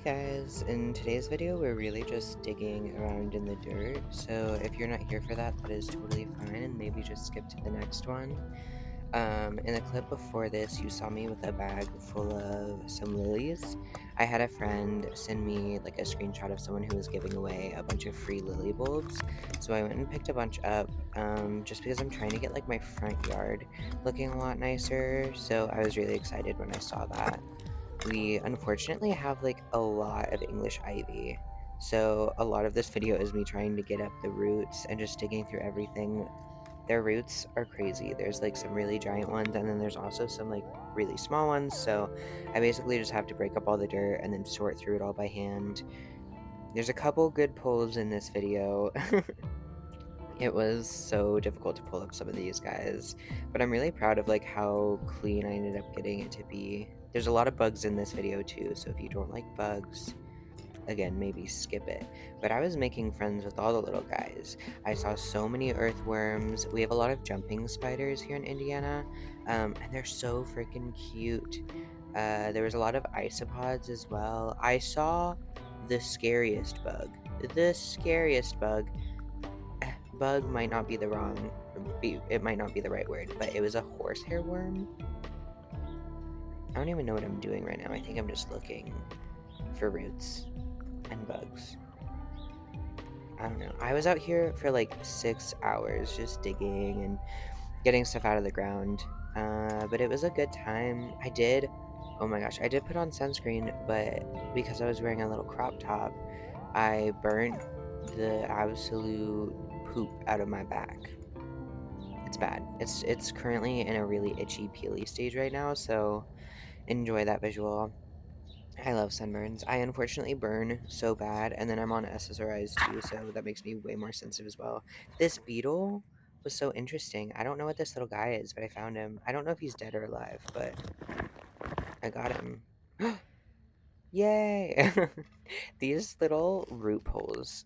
Guys, in today's video we're really just digging around in the dirt, so if you're not here for that, that is totally fine, and maybe just skip to the next one. In the clip before this, you saw me with a bag full of some lilies. I had a friend send me like a screenshot of someone who was giving away a bunch of free lily bulbs, so I went and picked a bunch up, just because I'm trying to get like my front yard looking a lot nicer, so I was really excited when I saw that. We unfortunately have like a lot of English ivy. So a lot of this video is me trying to get up the roots and just digging through everything. Their roots are crazy. There's like some really giant ones and then there's also some like really small ones. So I basically just have to break up all the dirt and then sort through it all by hand. There's a couple good pulls in this video. It was so difficult to pull up some of these guys, but I'm really proud of like how clean I ended up getting it to be. There's a lot of bugs in this video too, so if you don't like bugs, again, maybe skip it. But I was making friends with all the little guys. I saw so many earthworms. We have a lot of jumping spiders here in Indiana, and they're so freaking cute. There was a lot of isopods as well. I saw the scariest bug. The scariest bug. Bug might not be the wrong, it might not be the right word, but it was a horsehair worm. I don't even know what I'm doing right now. I think I'm just looking for roots and bugs. I don't know. I was out here for like 6 hours just digging and getting stuff out of the ground. But it was a good time. Oh my gosh, I did put on sunscreen, but because I was wearing a little crop top, I burnt the absolute poop out of my back. It's bad. It's currently in a really itchy, peely stage right now, so enjoy that visual. I love sunburns. I unfortunately burn so bad, and then I'm on SSRIs too, so that makes me way more sensitive as well. This beetle was so interesting. I don't know what this little guy is, but I found him. I don't know if he's dead or alive, but I got him. Yay! These little root poles,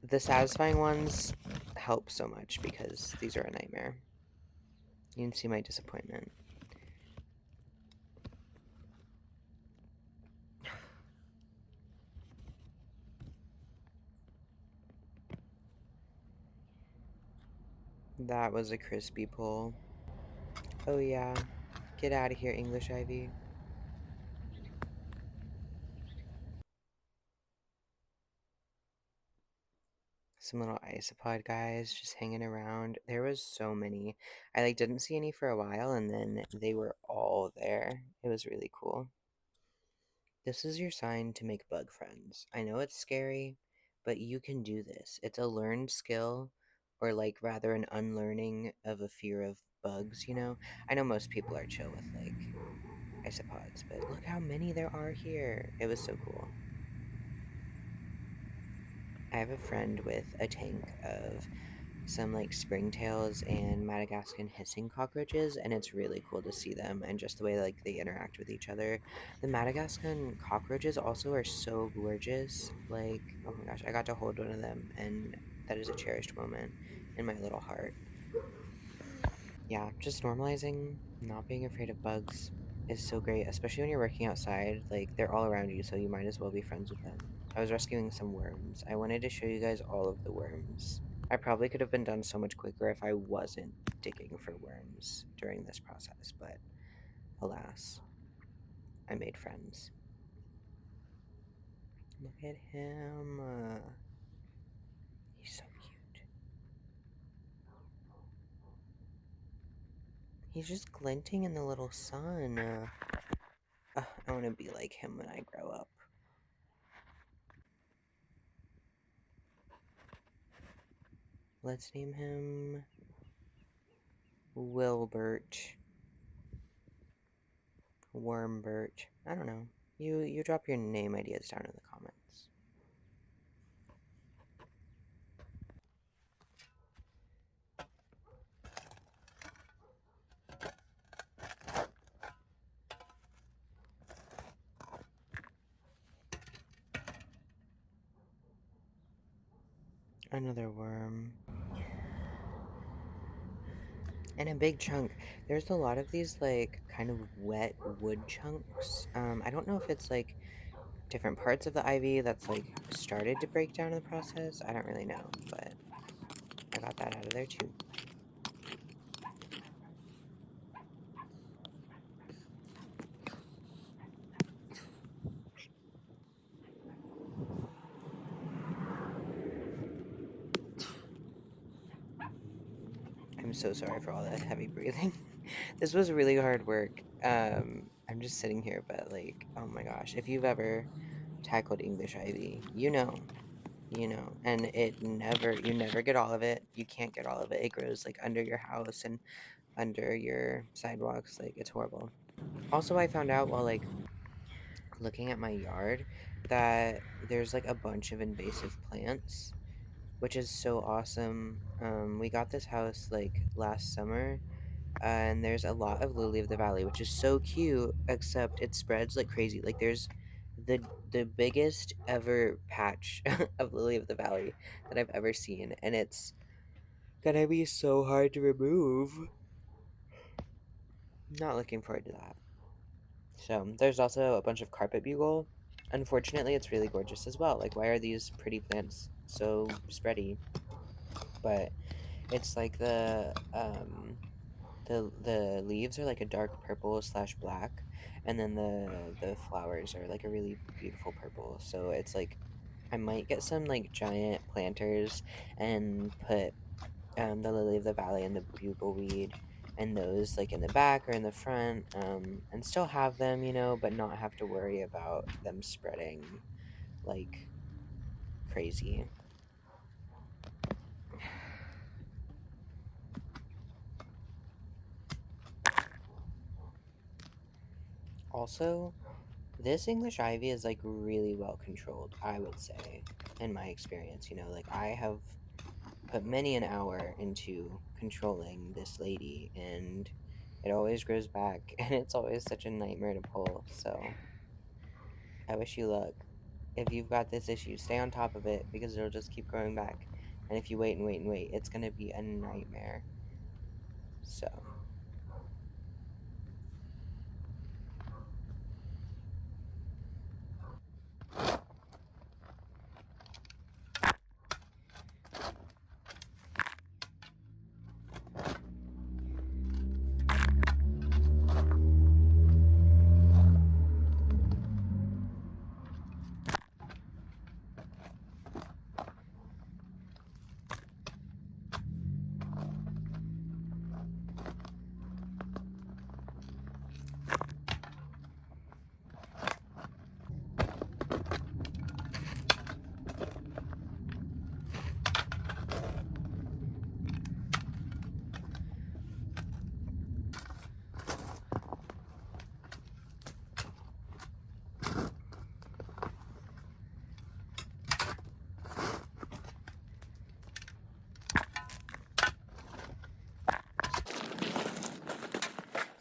the satisfying ones, help so much because these are a nightmare. You can see my disappointment. That was a crispy pull. Oh yeah. Get out of here, English Ivy. Some little isopod guys just hanging around. There was so many. I like didn't see any for a while and then they were all there. It was really cool. This is your sign to make bug friends. I know it's scary, but you can do this. It's a learned skill, or like rather an unlearning of a fear of bugs, you know? I know most people are chill with like isopods, but look how many there are here. It was so cool. I have a friend with a tank of some like springtails and Madagascan hissing cockroaches, and it's really cool to see them and just the way like they interact with each other. The Madagascan cockroaches also are so gorgeous. Like, oh my gosh, I got to hold one of them, and that is a cherished moment in my little heart. Yeah, just normalizing not being afraid of bugs is so great, especially when you're working outside. Like, they're all around you, so you might as well be friends with them. I was rescuing some worms. I wanted to show you guys all of the worms. I probably could have been done so much quicker if I wasn't digging for worms during this process, but alas, I made friends. Look at him. He's so cute. He's just glinting in the little sun. I want to be like him when I grow up. Let's name him Wilbert. Wormbert. I don't know. You drop your name ideas down in the comments. Another worm. And a big chunk. There's a lot of these like kind of wet wood chunks. I don't know if it's like different parts of the ivy that's like started to break down in the process. I don't really know, but I got that out of there too. I'm so sorry for all that heavy breathing. This was really hard work. I'm just sitting here, but like, oh my gosh, if you've ever tackled English ivy, and you never get all of it. You can't get all of it. It grows like under your house and under your sidewalks. Like, it's horrible. Also, I found out while like looking at my yard that there's like a bunch of invasive plants, which is so awesome. We got this house like last summer, and there's a lot of lily of the valley, which is so cute, except it spreads like crazy. Like, there's the biggest ever patch of lily of the valley that I've ever seen, and it's gonna be so hard to remove. Not looking forward to that. So there's also a bunch of carpet bugle. Unfortunately, it's really gorgeous as well. Like, why are these pretty plants so spready? But it's like the leaves are like a dark purple slash black, and then the flowers are like a really beautiful purple. So it's like I might get some like giant planters and put the lily of the valley and the bugleweed and those like in the back or in the front, and still have them, but not have to worry about them spreading like crazy. Also, this English ivy is like really well controlled, I would say, in my experience. Like, I have put many an hour into controlling this lady, and it always grows back, and it's always such a nightmare to pull. So I wish you luck. If you've got this issue, stay on top of it because it'll just keep growing back. And if you wait and wait and wait, it's going to be a nightmare. So,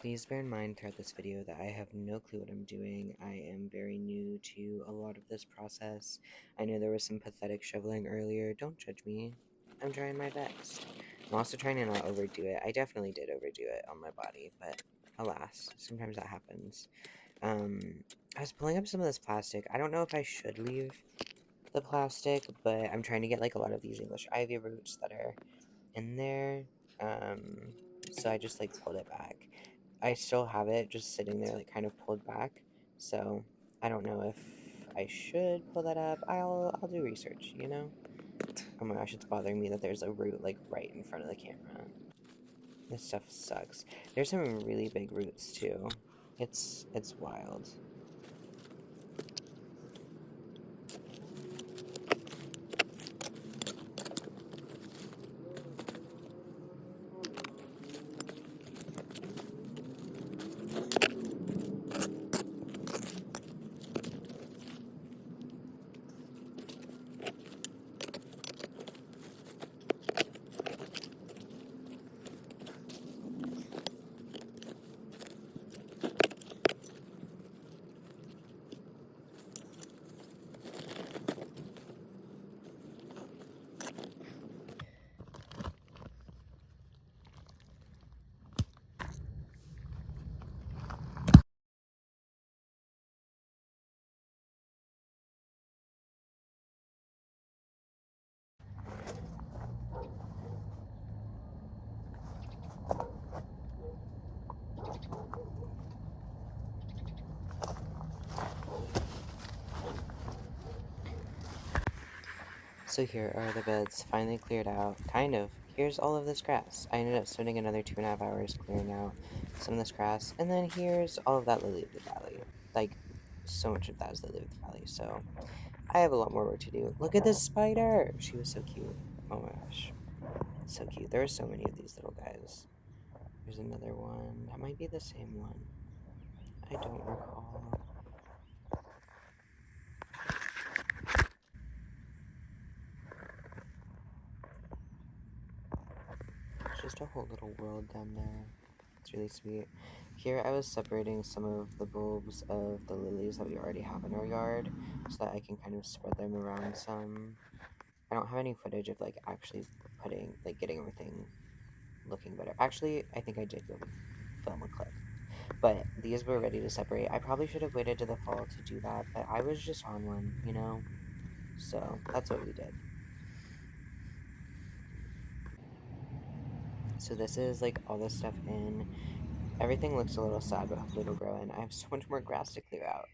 please bear in mind throughout this video that I have no clue what I'm doing. I am very new to a lot of this process. I know there was some pathetic shoveling earlier. Don't judge me. I'm trying my best. I'm also trying to not overdo it. I definitely did overdo it on my body, but alas, sometimes that happens. I was pulling up some of this plastic. I don't know if I should leave the plastic, but I'm trying to get like a lot of these English ivy roots that are in there. So I just like pulled it back. I still have it just sitting there like kind of pulled back. So I don't know if I should pull that up. I'll do research, Oh my gosh, it's bothering me that there's a root like right in front of the camera. This stuff sucks. There's some really big roots too. It's wild. So here are the beds finally cleared out. Kind of. Here's all of this grass. I ended up spending another 2.5 hours clearing out some of this grass. And then here's all of that lily of the valley. Like, so much of that is lily of the valley. So I have a lot more work to do. Look at this spider! She was so cute. Oh my gosh. So cute. There are so many of these little guys. There's another one. That might be the same one. I don't recall. It's just a whole little world down there. It's really sweet. Here I was separating some of the bulbs of the lilies that we already have in our yard so that I can kind of spread them around some. I don't have any footage of like actually getting everything looking better. Actually, I think I did film a clip. But these were ready to separate. I probably should have waited to the fall to do that, but I was just on one, you know? So that's what we did. So this is like all this stuff in. Everything looks a little sad, but hopefully it'll grow in. I have so much more grass to clear out.